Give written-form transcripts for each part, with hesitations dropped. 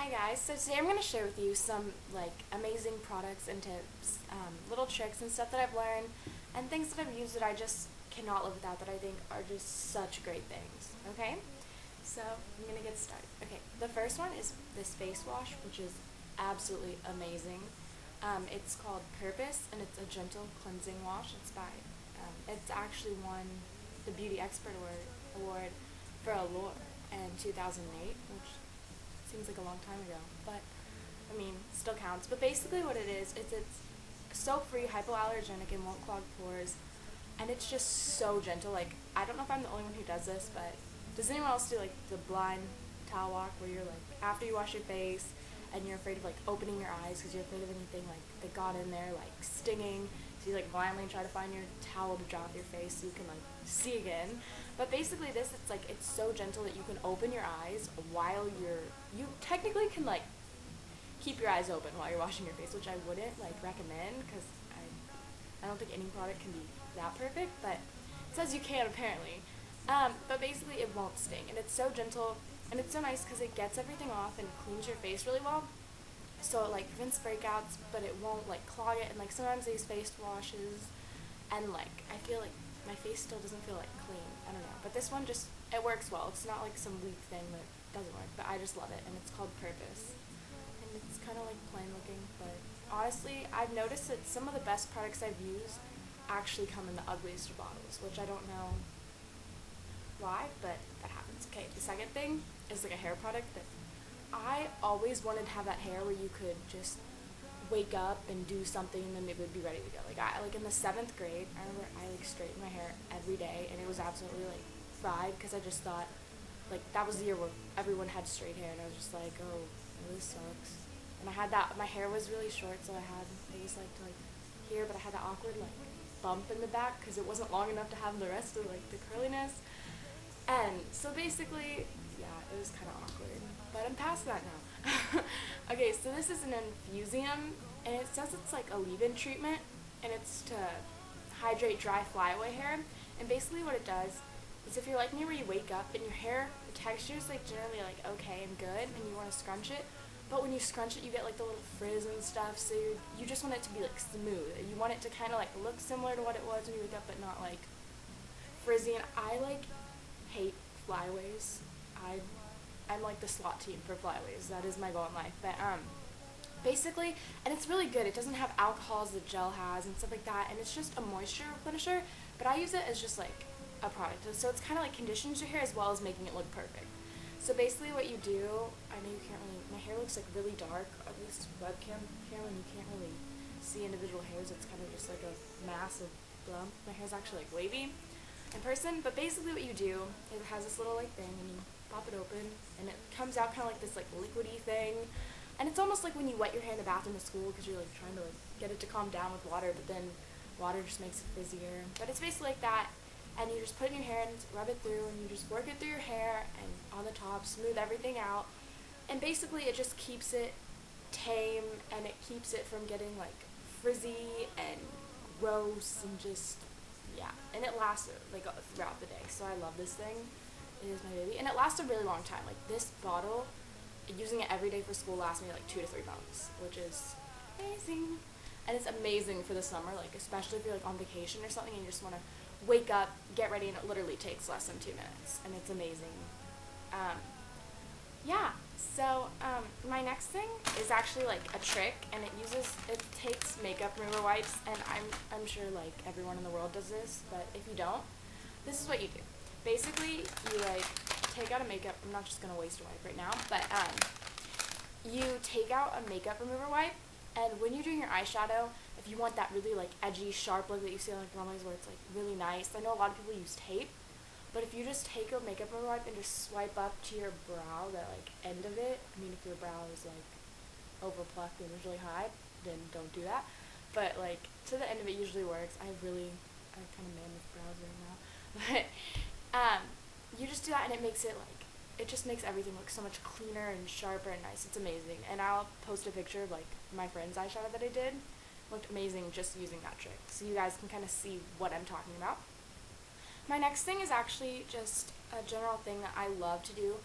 Hi guys, so today I'm going to share with you some amazing products and tips, little tricks and stuff that I've learned and things that I've used that I just cannot live without that I think are just such great things, okay? So I'm going to get started. Okay, the first one is this face wash, which is absolutely amazing. It's called Purpose and it's a gentle cleansing wash. It's actually won the Beauty Expert Award for Allure in 2008, which seems like a long time ago, but I mean, still counts. But basically what it is it's soap-free, hypoallergenic, and won't clog pores, and it's just so gentle. Like, I don't know if I'm the only one who does this, but does anyone else do like the blind towel walk where you're like, after you wash your face and you're afraid of like opening your eyes because you're afraid of anything like that got in there like stinging, so you like blindly try to find your towel to drop your face so you can like see again. But basically it's so gentle that you can open your eyes while you technically can like keep your eyes open while you're washing your face, which I wouldn't like recommend because I don't think any product can be that perfect, but it says you can apparently. But basically it won't sting, and it's so gentle, and it's so nice because it gets everything off and cleans your face really well. So it like prevents breakouts, but it won't like clog it. And like sometimes these face washes, and like I feel like my face still doesn't feel like clean. I don't know, but this one just it works well. It's not like some weak thing that doesn't work, but I just love it, and it's called Purpose, and it's kind of like plain looking. But honestly, I've noticed that some of the best products I've used actually come in the ugliest of bottles, which I don't know why, but that happens. Okay, the second thing is like a hair product that I always wanted to have that hair where you could just wake up and do something and then it would be ready to go. Like in the 7th grade, I remember I like straightened my hair every day and it was absolutely like fried because I just thought like that was the year where everyone had straight hair and I was just like, oh, this sucks. And I had that my hair was really short, so I used like to like here, but I had that awkward like bump in the back because it wasn't long enough to have the rest of like the curliness. And so basically, yeah, it was kind of awkward, but I'm past that now. Okay, so this is an Infusium, and it says it's like a leave-in treatment, and it's to hydrate dry flyaway hair. And basically what it does is if you're like me where you wake up and your hair, the texture is like generally like okay and good, and you want to scrunch it, but when you scrunch it, you get like the little frizz and stuff, so you just want it to be like smooth. You want it to kind of like look similar to what it was when you wake up, but not like frizzy. And I like hate flyaways. I'm like the SWAT team for flyaways. That is my goal in life. But basically, and it's really good. It doesn't have alcohols that gel has and stuff like that, and it's just a moisture replenisher. But I use it as just like a product, so it's kind of like conditions your hair as well as making it look perfect. So basically, what you do, I know you can't really. My hair looks like really dark. At least webcam camera, and you can't really see individual hairs. It's kind of just like a massive lump. My hair's actually like wavy in person, but basically what you do is it has this little like thing and you pop it open and it comes out kind of like this like liquidy thing, and it's almost like when you wet your hair in the bathroom at school because you're like trying to like get it to calm down with water, but then water just makes it fizzier. But it's basically like that, and you just put it in your hair and rub it through and you just work it through your hair and on the top smooth everything out, and basically it just keeps it tame and it keeps it from getting like frizzy and gross and just yeah, and it lasts like throughout the day. So I love this thing. It is my baby, and it lasts a really long time. Like this bottle, using it every day for school lasts me like 2 to 3 months, which is amazing. And it's amazing for the summer, like especially if you're like on vacation or something and you just want to wake up, get ready, and it literally takes less than 2 minutes, and it's amazing. Um, yeah. So my next thing is actually like a trick, and it takes makeup remover wipes, and I'm sure like everyone in the world does this, but if you don't, this is what you do. Basically, you like take out a makeup. I'm not just gonna waste a wipe right now, but you take out a makeup remover wipe, and when you're doing your eyeshadow, if you want that really like edgy, sharp look that you see on like runways where it's like really nice, I know a lot of people use tape. But if you just take a makeup remover wipe and just swipe up to your brow, the like end of it, I mean if your brow is like over plucked and really high, then don't do that. But like to the end of it usually works. I have kind of mammoth brows right now. But you just do that and it just makes everything look so much cleaner and sharper and nice. It's amazing. And I'll post a picture of like my friend's eyeshadow that I did. It looked amazing just using that trick. So you guys can kind of see what I'm talking about. My next thing is actually just a general thing that I love to do,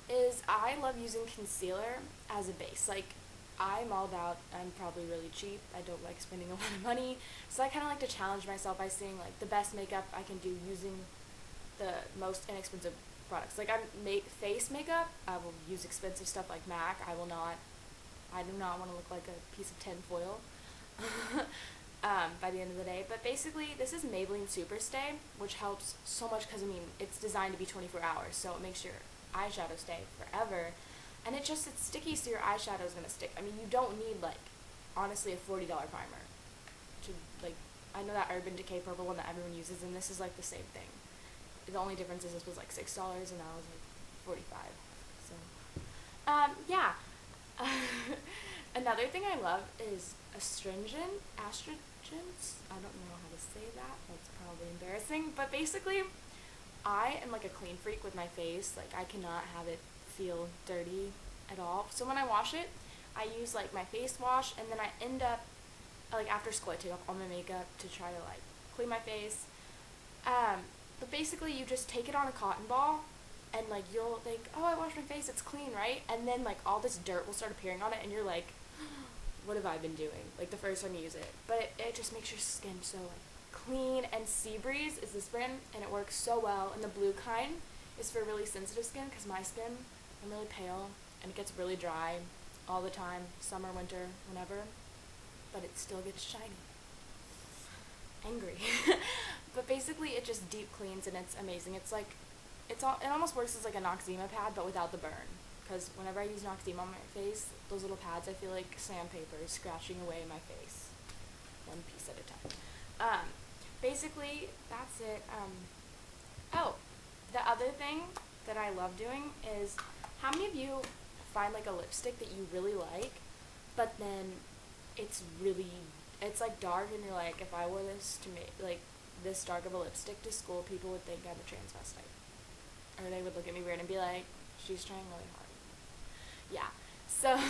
is I love using concealer as a base. Like, I'm all about, I'm probably really cheap. I don't like spending a lot of money. So I kind of like to challenge myself by seeing, like, the best makeup I can do using the most inexpensive products. Like, I make face makeup, I will use expensive stuff like MAC. I do not want to look like a piece of tin foil by the end of the day. But basically, this is Maybelline Superstay, which helps so much because, I mean, it's designed to be 24 hours, so it makes your eyeshadow stay forever. And it's sticky, so your eyeshadow is going to stick. I mean, you don't need, like, honestly, a $40 primer to, like, I know that Urban Decay purple one that everyone uses, and this is, like, the same thing. The only difference is this was, like, $6, and that was, like, 45. So, yeah. Another thing I love is astringent, astringents. I don't know how to say that. That's probably embarrassing. But basically, I am like a clean freak with my face. Like, I cannot have it feel dirty at all. So when I wash it, I use like my face wash, and then I end up, like, after school I take off all my makeup to try to like clean my face. But basically you just take it on a cotton ball, and like you'll think, oh, I washed my face, it's clean, right? And then like all this dirt will start appearing on it, and you're like, what have I been doing? Like the first time you use it. But it just makes your skin so like clean. And Seabreeze is this brand, and it works so well. And the blue kind is for really sensitive skin, because my skin, I'm really pale, and it gets really dry all the time, summer, winter, whenever. But it still gets shiny. Angry. But basically it just deep cleans, and it's amazing. It's like, it almost works as like a Noxzema pad, but without the burn. Because whenever I use Noxzema on my face, those little pads, I feel like sandpaper is scratching away my face, one piece at a time. Basically, that's it. Oh, the other thing that I love doing is, how many of you find like a lipstick that you really like, but then it's like dark, and you're like, if I wore this to like this dark of a lipstick to school, people would think I'm a transvestite. Or they would look at me weird and be like, she's trying really hard. Yeah. So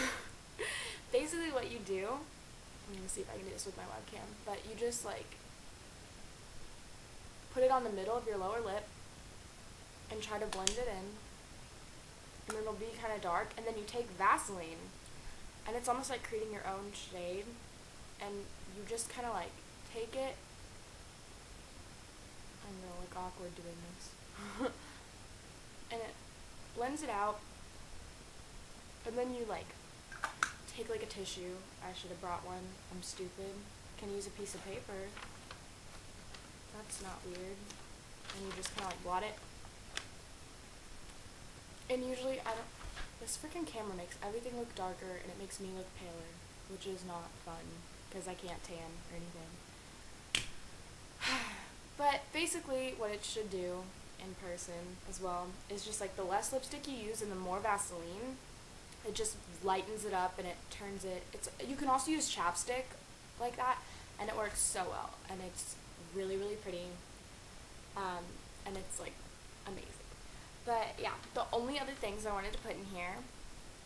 basically what you do, I'm gonna see if I can do this with my webcam, but you just like put it on the middle of your lower lip and try to blend it in, and it'll be kind of dark, and then you take Vaseline, and it's almost like creating your own shade, and you just kind of like take it. I'm gonna look awkward doing this. And it blends it out, and then you like take like a tissue. I should have brought one. I'm stupid. Can use a piece of paper. That's not weird. And you just kind of like blot it. And usually this freaking camera makes everything look darker, and it makes me look paler, which is not fun because I can't tan or anything. But basically what it should do in person as well is just like the less lipstick you use and the more Vaseline, it just lightens it up, and it turns it, you can also use chapstick like that, and it works so well, and it's really, really pretty, and it's like amazing. But yeah, the only other things I wanted to put in here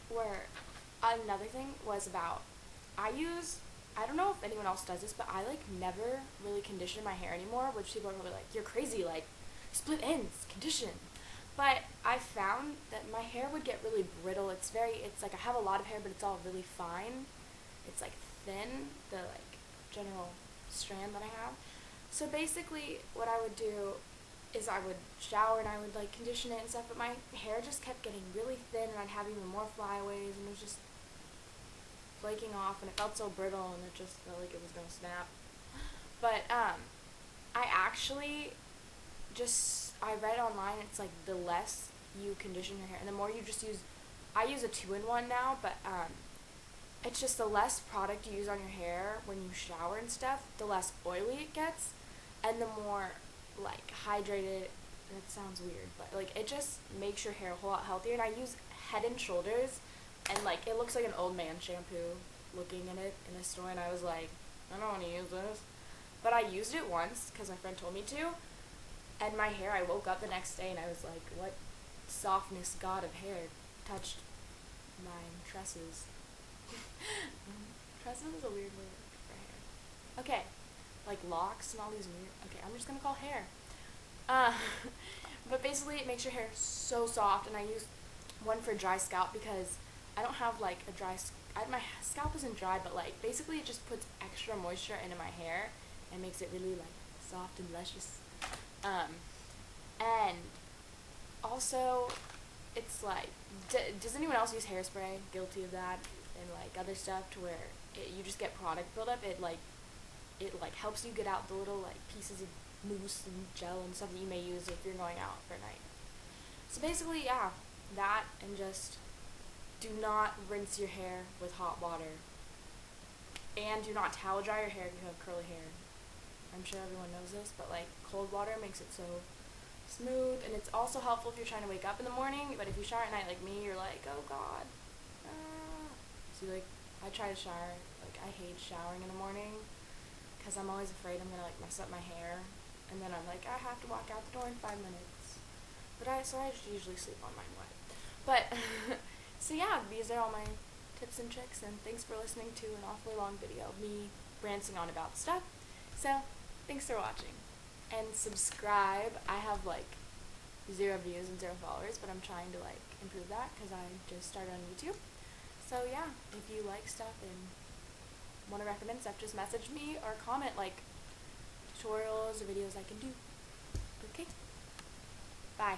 were, another thing was about, I don't know if anyone else does this, but I like never really condition my hair anymore, which people are probably like, you're crazy, like split ends, condition. But I found that my hair would get really brittle. It's like I have a lot of hair, but it's all really fine. It's like thin, the like general strand that I have. So basically what I would do is I would shower and I would like condition it and stuff, but my hair just kept getting really thin, and I'd have even more flyaways, and it was just flaking off, and it felt so brittle, and it just felt like it was gonna snap. But I actually I read online, it's like the less you condition your hair and the more you just use, I use a 2-in-1 now, but it's just the less product you use on your hair when you shower and stuff, the less oily it gets, and the more like hydrated. That sounds weird, but like it just makes your hair a whole lot healthier. And I use Head and Shoulders, and like it looks like an old man shampoo looking in it in a store, and I was like, I don't want to use this, but I used it once because my friend told me to, and my hair, I woke up the next day and I was like, what softness god of hair touched my tresses. Tresses is a weird word for hair. Okay, like locks and all these weird, okay, I'm just gonna call hair. But basically it makes your hair so soft, and I use one for dry scalp because I don't have like a my scalp isn't dry, but like basically it just puts extra moisture into my hair and makes it really like soft and luscious. And also, it's like, does anyone else use hairspray? Guilty of that, and like other stuff to where you just get product buildup. It helps you get out the little like pieces of mousse and gel and stuff that you may use if you're going out for a night. So basically, yeah, that, and just do not rinse your hair with hot water, and do not towel dry your hair if you have curly hair. I'm sure everyone knows this, but like cold water makes it so smooth, and it's also helpful if you're trying to wake up in the morning. But if you shower at night like me, you're like, oh god. So like, I try to shower. Like, I hate showering in the morning because I'm always afraid I'm gonna like mess up my hair, and then I'm like, I have to walk out the door in 5 minutes. So I just usually sleep on mine wet. But so yeah, these are all my tips and tricks, and thanks for listening to an awfully long video of me ranting on about stuff. So thanks for watching, and subscribe. I have like 0 views and 0 followers, but I'm trying to like improve that because I just started on YouTube. So yeah, if you like stuff and want to recommend stuff, just message me or comment like tutorials or videos I can do. Okay, bye.